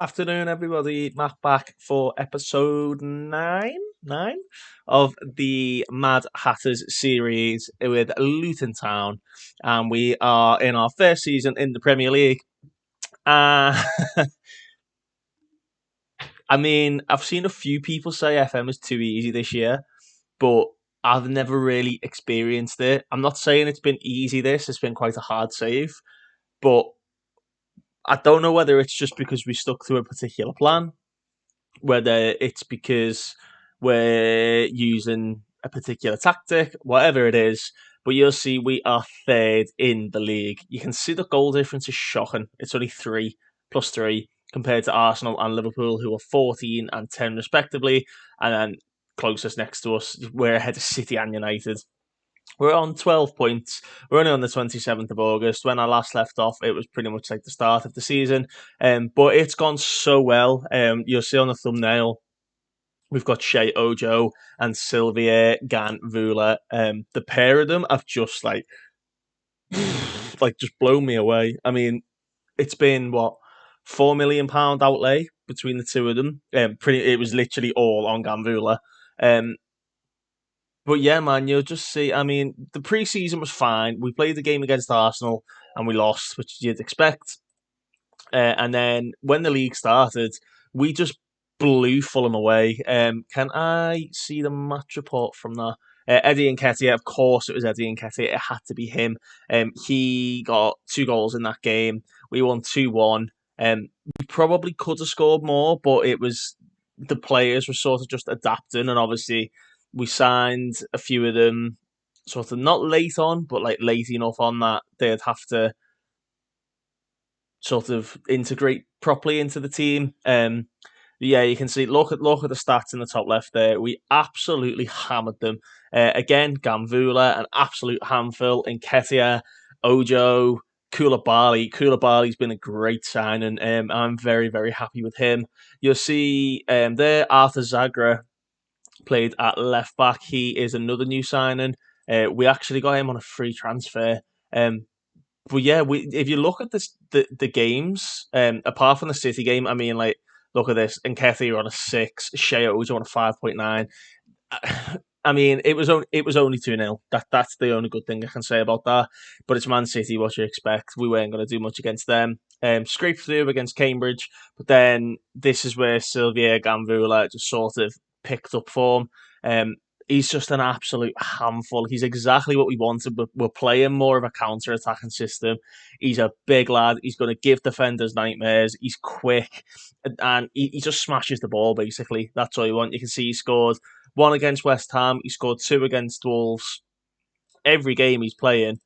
Afternoon, everybody. Matt back for episode nine of the Mad Hatters series with Luton Town, and we are in our first season in the Premier League. Uh, I mean, I've seen a few people say FM is too easy this year, but I've never really experienced it. I'm not saying it's been easy. It's been quite a hard save, but I don't know whether it's just because we stuck to a particular plan, whether it's because we're using a particular tactic, whatever it is. But you'll see we are third in the league. You can see the goal difference is shocking. It's only 3 plus 3 compared to Arsenal and Liverpool, who are 14 and 10 respectively. And then closest next to us, we're ahead of City and United. We're on 12 points. We're only on the 27th of August. When I last left off, it was pretty much like the start of the season. But it's gone so well. You'll see on the thumbnail, we've got Shea Ojo and Sylvia Ganvula. The pair of them have just just blown me away. I mean, it's been what, £4 million outlay between the two of them. It was literally all on Ganvula. But yeah, man, you'll just see. I mean, the preseason was fine. We played the game against Arsenal and we lost, which you'd expect. And then when the league started, we just blew Fulham away. Can I see the match report from that? Eddie Nketiah, of course, it was Eddie Nketiah. It had to be him. He got 2 goals in that game. We won 2-1. We probably could have scored more, but it was the players were sort of just adapting, and obviously we signed a few of them sort of not late on, but like late enough on that they'd have to sort of integrate properly into the team. Yeah, you can see. Look at the stats in the top left there. We absolutely hammered them. Again, Gamvula, an absolute handful. Nketiah, Ojo, Koulibaly. Koulibaly's been a great signing. I'm very, very happy with him. You'll see there, Arthur Zagra played at left back. He is another new signing. We actually got him on a free transfer. But yeah, if you look at the games, apart from the City game, I mean, like, look at this. Nketiah on a 6, Shea Ojo on a 5.9. I mean, it was only 2-0. That's the only good thing I can say about that. But it's Man City, what you expect. We weren't going to do much against them. Scraped through against Cambridge, but then this is where Sylvia Gamvula just sort of picked up form. He's just an absolute handful. He's exactly what we wanted, but we're playing more of a counter-attacking system. He's a big lad. He's going to give defenders nightmares. He's quick, and he just smashes the ball, basically. That's all you want. You can see he scored 1 against West Ham. He scored 2 against Wolves. Every game he's playing,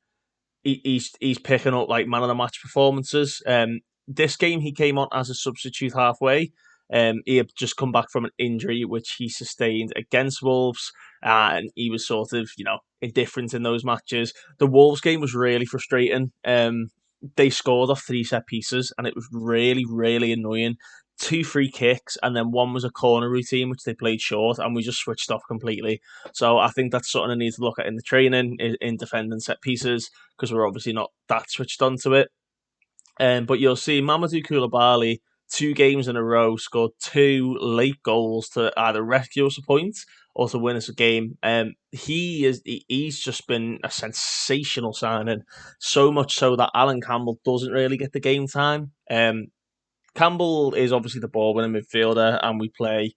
he's picking up like man of the match performances. This game he came on as a substitute halfway. He had just come back from an injury which he sustained against Wolves, and he was sort of indifferent in those matches. The Wolves game was really frustrating. They scored off 3 set pieces, and it was really, really annoying. 2 free kicks, and then one was a corner routine which they played short, and we just switched off completely. So I think that's something I need to look at in the training, in defending set pieces, because we're obviously not that switched onto it. But you'll see Mamadou Koulibaly, 2 games in a row, scored 2 late goals to either rescue us a point or to win us a game. He's just been a sensational signing, so much so that Alan Campbell doesn't really get the game time. Campbell is obviously the ball-winning midfielder, and we play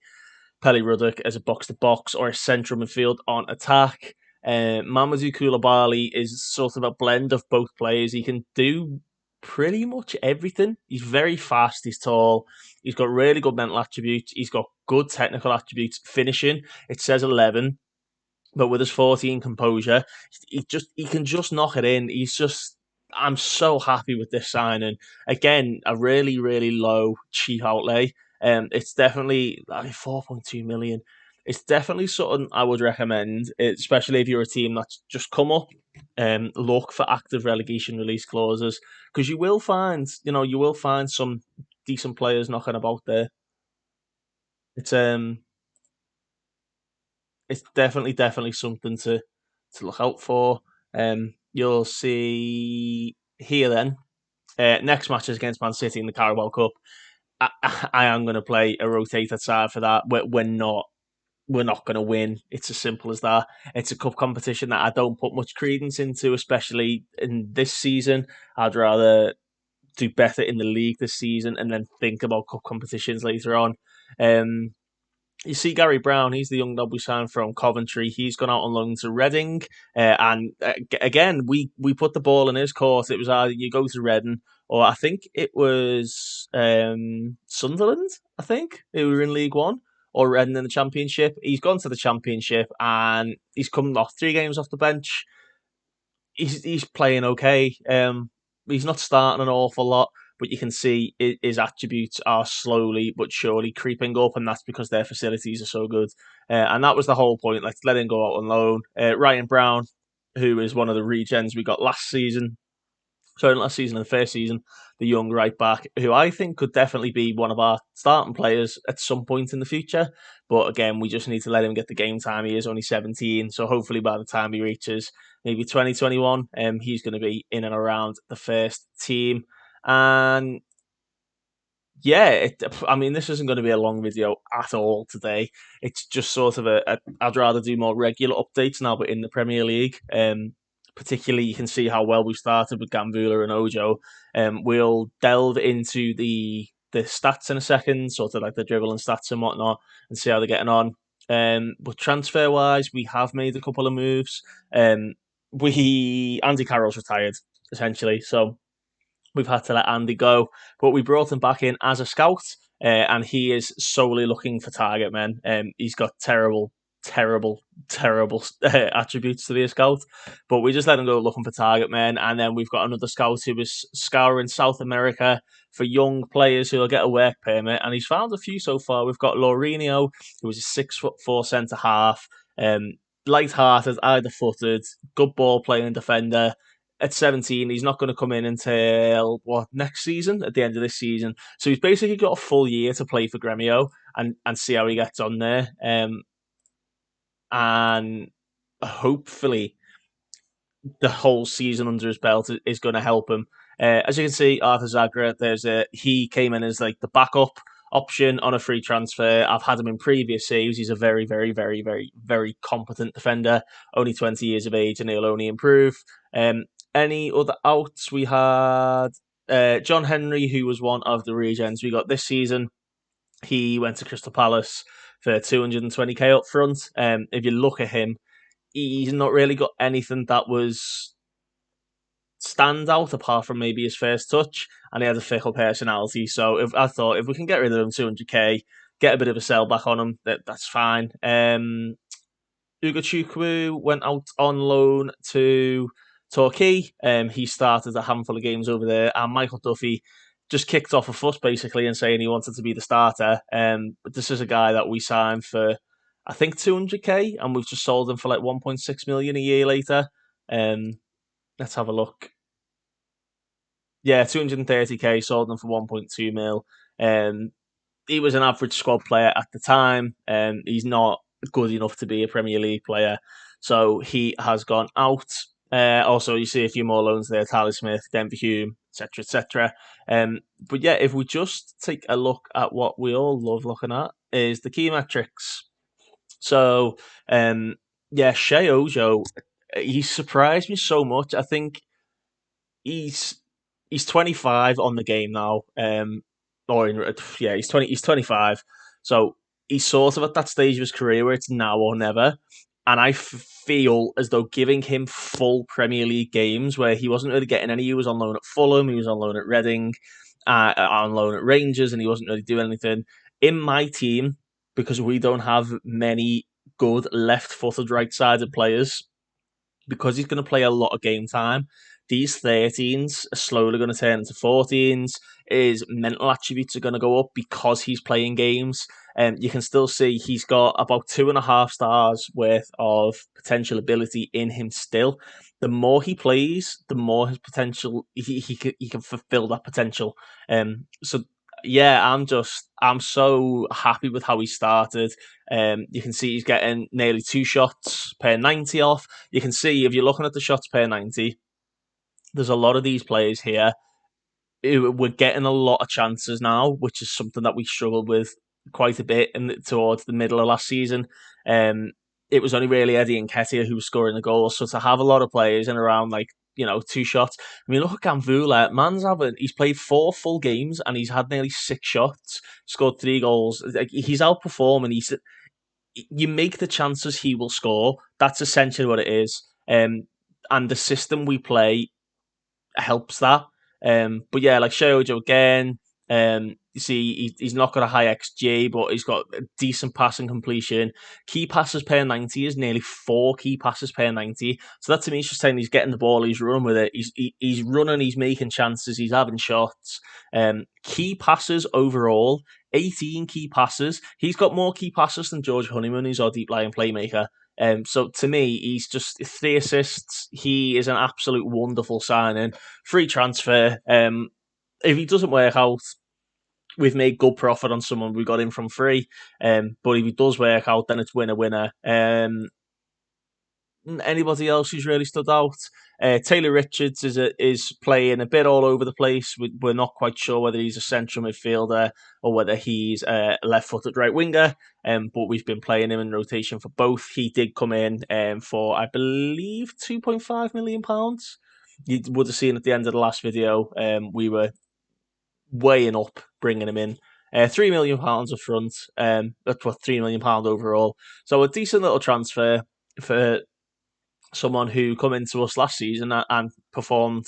Pelly Ruddock as a box-to-box or a central midfield on attack. Mamadou Koulibaly is sort of a blend of both players. He can do pretty much everything. He's very fast, he's tall, he's got really good mental attributes, he's got good technical attributes. Finishing, it says 11, but with his 14 composure, he can just knock it in. I'm so happy with this signing. Again, a really, really low, cheap outlay. It's definitely 4.2 million. It's definitely something I would recommend, especially if you're a team that's just come up. Look for active relegation release clauses, because you will find some decent players knocking about there. It's it's definitely something to look out for. You'll see here then. Next match is against Man City in the Carabao Cup. I am going to play a rotated side for that. We're not going to win. It's as simple as that. It's a cup competition that I don't put much credence into, especially in this season. I'd rather do better in the league this season and then think about cup competitions later on. Um, you see Gary Brown, he's the young knob we signed from Coventry. He's gone out on loan to Reading. Again, we put the ball in his court. It was either you go to Reading or I think it was Sunderland, I think, who were in League One or Reading in the Championship. He's gone to the Championship and he's come off 3 games off the bench. He's playing okay. He's not starting an awful lot, but you can see his attributes are slowly but surely creeping up, and that's because their facilities are so good. And that was the whole point. Let's let him go out on loan. Ryan Brown, who is one of the regens we got last season, sorry, not last season, in the first season, the young right back, who I think could definitely be one of our starting players at some point in the future. But again, we just need to let him get the game time. He is only 17, so hopefully by the time he reaches maybe 2021, he's going to be in and around the first team. And yeah, I mean, this isn't going to be a long video at all today. It's just sort of I'd rather do more regular updates now, but in the Premier League. Particularly, you can see how well we started with Gambula and Ojo. We'll delve into the stats in a second, sort of like the dribbling stats and whatnot, and see how they're getting on. But transfer wise, we have made a couple of moves. Andy Carroll's retired essentially, so we've had to let Andy go, but we brought him back in as a scout, and he is solely looking for target men. He's got terrible attributes to be a scout, but we just let him go looking for target men. And then we've got another scout who is scouring South America for young players who will get a work permit, and he's found a few so far. We've got Laurinho, who is a 6'4" centre half, light-hearted, either-footed, good ball playing defender. At 17, he's not going to come in until next season, at the end of this season. So he's basically got a full year to play for Gremio and see how he gets on there. And hopefully the whole season under his belt is going to help him. As you can see, Arthur Zagra, he came in as like the backup option on a free transfer. I've had him in previous saves. He's a very, very, very, very, very competent defender. Only 20 years of age, and he'll only improve. Any other outs? We had John Henry, who was one of the regens we got this season. He went to Crystal Palace for 220k up front. If you look at him, he's not really got anything that was stand out apart from maybe his first touch, and he had a fickle personality. So I thought if we can get rid of him 200k, get a bit of a sell back on him, that's fine. Ugo Chukwu went out on loan to Torquay. He started a handful of games over there, and Michael Duffy just kicked off a fuss basically and saying he wanted to be the starter. But this is a guy that we signed for, I think, 200k, and we've just sold him for like 1.6 million a year later. Let's have a look. Yeah, 230k, sold him for 1.2 mil. He was an average squad player at the time. He's not good enough to be a Premier League player, so he has gone out. Also, you see a few more loans there: Tyler Smith, Denver Hume, etc., etc. But yeah, if we just take a look at what we all love looking at, is the key metrics. So, Shea Ojo, he surprised me so much. I think he's 25 on the game now. He's 25. So he's sort of at that stage of his career where it's now or never. And I feel as though giving him full Premier League games where he wasn't really getting any. He was on loan at Fulham, he was on loan at Reading, on loan at Rangers, and he wasn't really doing anything. In my team, because we don't have many good left-footed, right-sided players, because he's going to play a lot of game time, these 13s are slowly going to turn into 14s. His mental attributes are going to go up because he's playing games. You can still see he's got about 2.5 stars worth of potential ability in him still. The more he plays, the more his potential, he can fulfill that potential. So yeah, I'm so happy with how he started. You can see he's getting nearly 2 shots per 90 off. You can see if you're looking at the shots per 90, there's a lot of these players here we're getting a lot of chances now, which is something that we struggled with quite a bit towards the middle of last season. It was only really Eddie and Nketiah who were scoring the goals. So to have a lot of players in around like, 2 shots. I mean, look at Gamvula. He's played 4 full games and he's had nearly 6 shots, scored 3 goals. Like, he's outperforming. You make the chances he will score. That's essentially what it is. And the system we play helps that. But yeah, like Shojo again. You see, he's not got a high XG, but he's got a decent passing completion. Key passes per 90 is nearly 4 key passes per 90. So that to me is just saying he's getting the ball, he's running with it, he's running, he's making chances, he's having shots. Key passes overall, 18 key passes. He's got more key passes than George Honeyman, who's our deep lying playmaker. So to me, he's just 3 assists. He is an absolute wonderful signing. Free transfer. If he doesn't work out, we've made good profit on someone we got him from free. But if he does work out, then it's winner. Anybody else who's really stood out? Taylor Richards is playing a bit all over the place. We're not quite sure whether he's a central midfielder or whether he's a left-footed right winger. But we've been playing him in rotation for both. He did come in for, I believe, £2.5 million. You would have seen at the end of the last video, we were weighing up bringing him in. £3 million up front. That's what £3 million overall. So a decent little transfer for someone who come into us last season and performed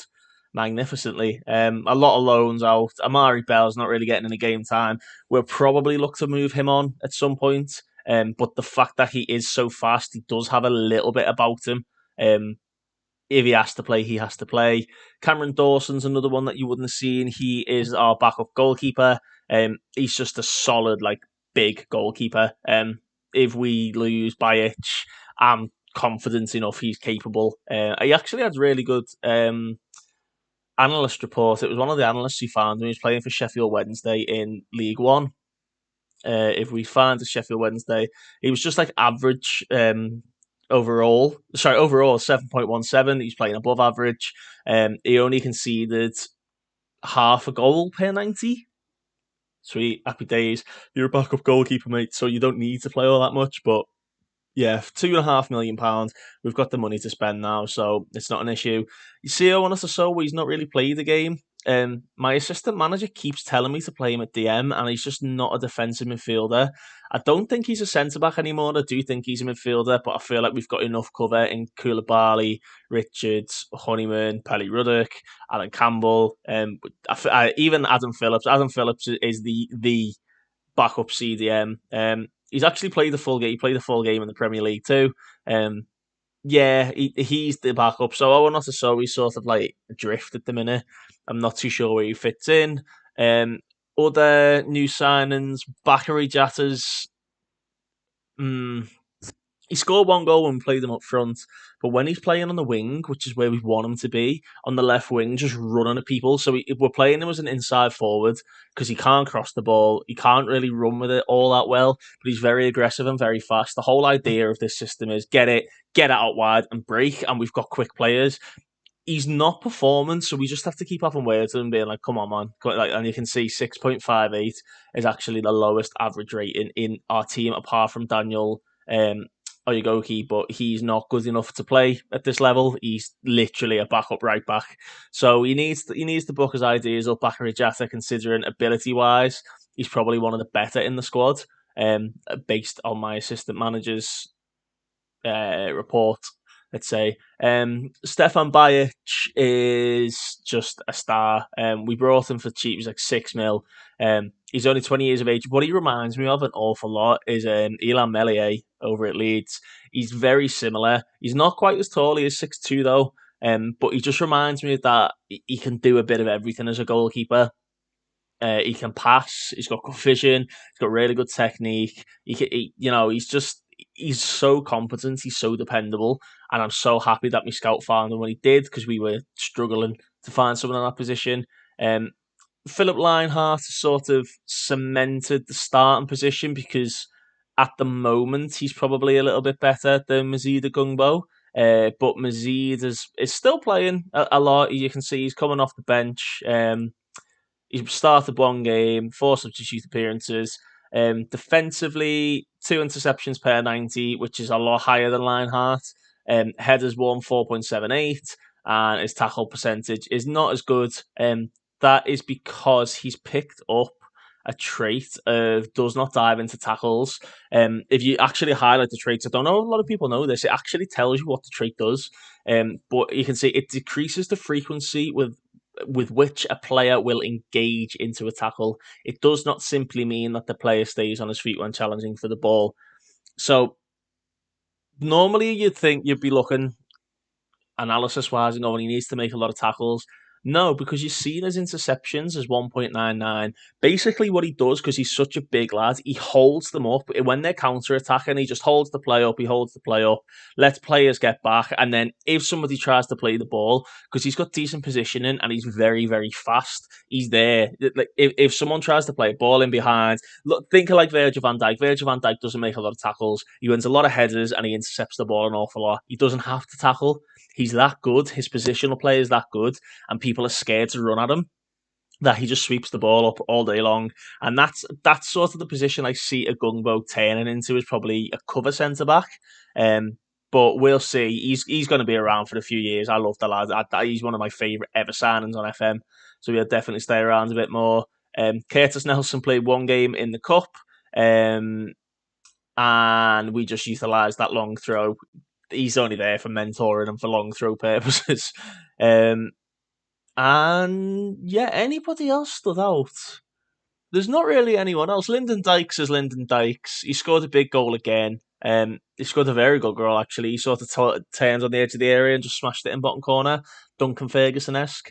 magnificently. A lot of loans out. Amari Bell's not really getting any game time. We'll probably look to move him on at some point. But the fact that he is so fast, he does have a little bit about him. If he has to play, he has to play. Cameron Dawson's another one that you wouldn't have seen. He is our backup goalkeeper. He's just a solid, big goalkeeper. If we lose Bajic, I'm confident enough he's capable. He actually had really good analyst report. It was one of the analysts he found when he was playing for Sheffield Wednesday in League One. If we find a Sheffield Wednesday, he was just average overall. Sorry, overall 7.17. He's playing above average. He only conceded half a goal per 90. Sweet, happy days. You're a backup goalkeeper, mate, so you don't need to play all that much, but yeah, £2.5 million. We've got the money to spend now, so it's not an issue. You see, I want us to show he's not really played the game. My assistant manager keeps telling me to play him at DM, and he's just not a defensive midfielder. I don't think he's a centre back anymore. I do think he's a midfielder, but I feel like we've got enough cover in Koulibaly, Richards, Honeyman, Pelly Ruddock, Alan Campbell, even Adam Phillips. Adam Phillips is the backup CDM. He's actually played the full game. He played the full game in the Premier League too. Yeah, he's the backup. So I want not to show he's sort of adrift at the minute. I'm not too sure where he fits in. Other new signings, Bakary Jatta's. He scored 1 goal when we played him up front, but when he's playing on the wing, which is where we want him to be, on the left wing, just running at people. So we're playing him as an inside forward because he can't cross the ball. He can't really run with it all that well, but he's very aggressive and very fast. The whole idea of this system is get it out wide and break, and we've got quick players. He's not performing, so we just have to keep having words with him, being like, come on, man. And you can see 6.58 is actually the lowest average rating in our team, apart from Daniel Oyegoki, but he's not good enough to play at this level. He's literally a backup right back. So he needs to book his ideas up. Bakary Jatta, considering ability-wise, he's probably one of the better in the squad, based on my assistant manager's report. Let's say Stefan Bajic is just a star. We brought him for cheap. He's 6 mil. He's only 20 years of age. What he reminds me of an awful lot is Ilan Meslier over at Leeds. He's very similar. He's not quite as tall. He is 6'2", though. But he just reminds me of that he can do a bit of everything as a goalkeeper. He can pass. He's got good vision. He's got really good technique. He's so competent. He's so dependable. And I'm so happy that my scout found him when he did, because we were struggling to find someone in that position. Philip Lienhart sort of cemented the starting position because at the moment he's probably a little bit better than Mazid Agungbo. But Mazid is still playing a lot. You can see he's coming off the bench. He started one game, 4 substitute appearances. Defensively, 2 interceptions per 90, which is a lot higher than Lionheart. Headers won 4.78, and his tackle percentage is not as good. That is because he's picked up a trait of does not dive into tackles. If you actually highlight the traits, I don't know a lot of people know this, it actually tells you what the trait does. But you can see it decreases the frequency with which a player will engage into a tackle. It does not simply mean that the player stays on his feet when challenging for the ball. So normally you'd think you'd be looking analysis wise, he needs to make a lot of tackles. No, because you've seen his interceptions as 1.99. Basically, what he does, because he's such a big lad, he holds them up. When they're counter attacking, he just holds the play up, lets players get back. And then if somebody tries to play the ball, because he's got decent positioning and he's very, very fast, he's there. Like if someone tries to play a ball in behind, look, think of like Virgil van Dijk. Virgil van Dijk doesn't make a lot of tackles. He wins a lot of headers and he intercepts the ball an awful lot. He doesn't have to tackle. He's that good. His positional play is that good, and people are scared to run at him. That he just sweeps the ball up all day long, and that's sort of the position I see Agungbo turning into, is probably a cover centre back. But we'll see. He's going to be around for a few years. I love the lad. He's one of my favourite ever signings on FM, so he'll definitely stay around a bit more. Curtis Nelson played one game in the cup, and we just utilised that long throw. He's only there for mentoring and for long throw purposes. And yeah, anybody else stood out? There's not really anyone else. Lyndon Dykes is Lyndon Dykes. He scored a big goal again. He scored a very good goal, actually. He sort of turned on the edge of the area and just smashed it in bottom corner. Duncan Ferguson-esque.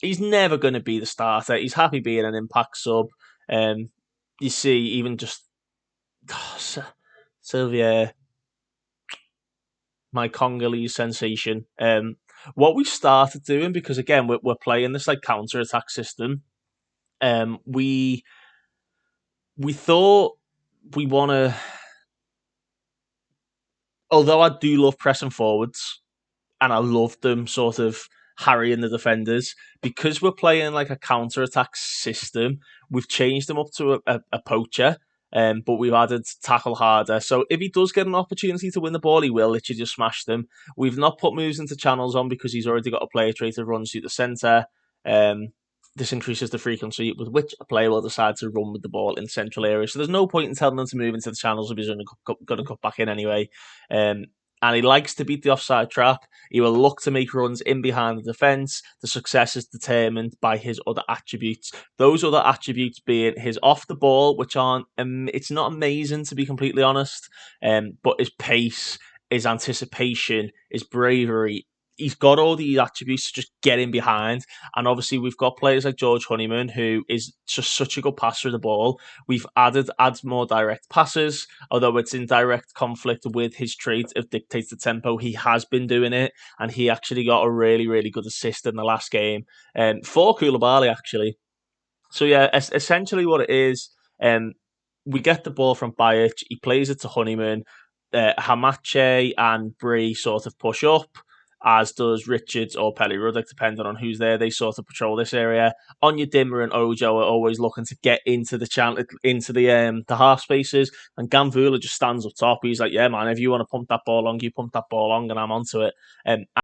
He's never going to be the starter. He's happy being an impact sub. You see, even just Sylvia, my Congolese sensation. What we started doing, because again we're playing this like counter attack system. We thought we want to. Although I do love pressing forwards, and I love them sort of harrying the defenders, because we're playing like a counter attack system. We've changed them up to a poacher. But we've added tackle harder. So if he does get an opportunity to win the ball, he will literally just smash them. We've not put moves into channels on because he's already got a player trait of runs through the centre. This increases the frequency with which a player will decide to run with the ball in central areas. So there's no point in telling them to move into the channels if he's going to cut back in anyway. And he likes to beat the offside trap. He will look to make runs in behind the defence. The success is determined by his other attributes. Those other attributes being his off the ball, which aren't, it's not amazing to be completely honest, but his pace, his anticipation, his bravery. He's got all these attributes to just get in behind. And obviously we've got players like George Honeyman, who is just such a good passer of the ball. We've added more direct passes, although it's in direct conflict with his trait of dictates the tempo. He has been doing it, and he actually got a really, really good assist in the last game. For Koulibaly, actually. So yeah, essentially what it is, we get the ball from Bajic, he plays it to Honeyman, Hamache and Bree sort of push up, as does Richards or Pelly Ruddock, depending on who's there. They sort of patrol this area. Anya Dimmer and Ojo are always looking to get into the channel, into the half spaces, and Gamvula just stands up top. He's like, "Yeah, man, if you want to pump that ball long, you pump that ball long, and I'm onto it."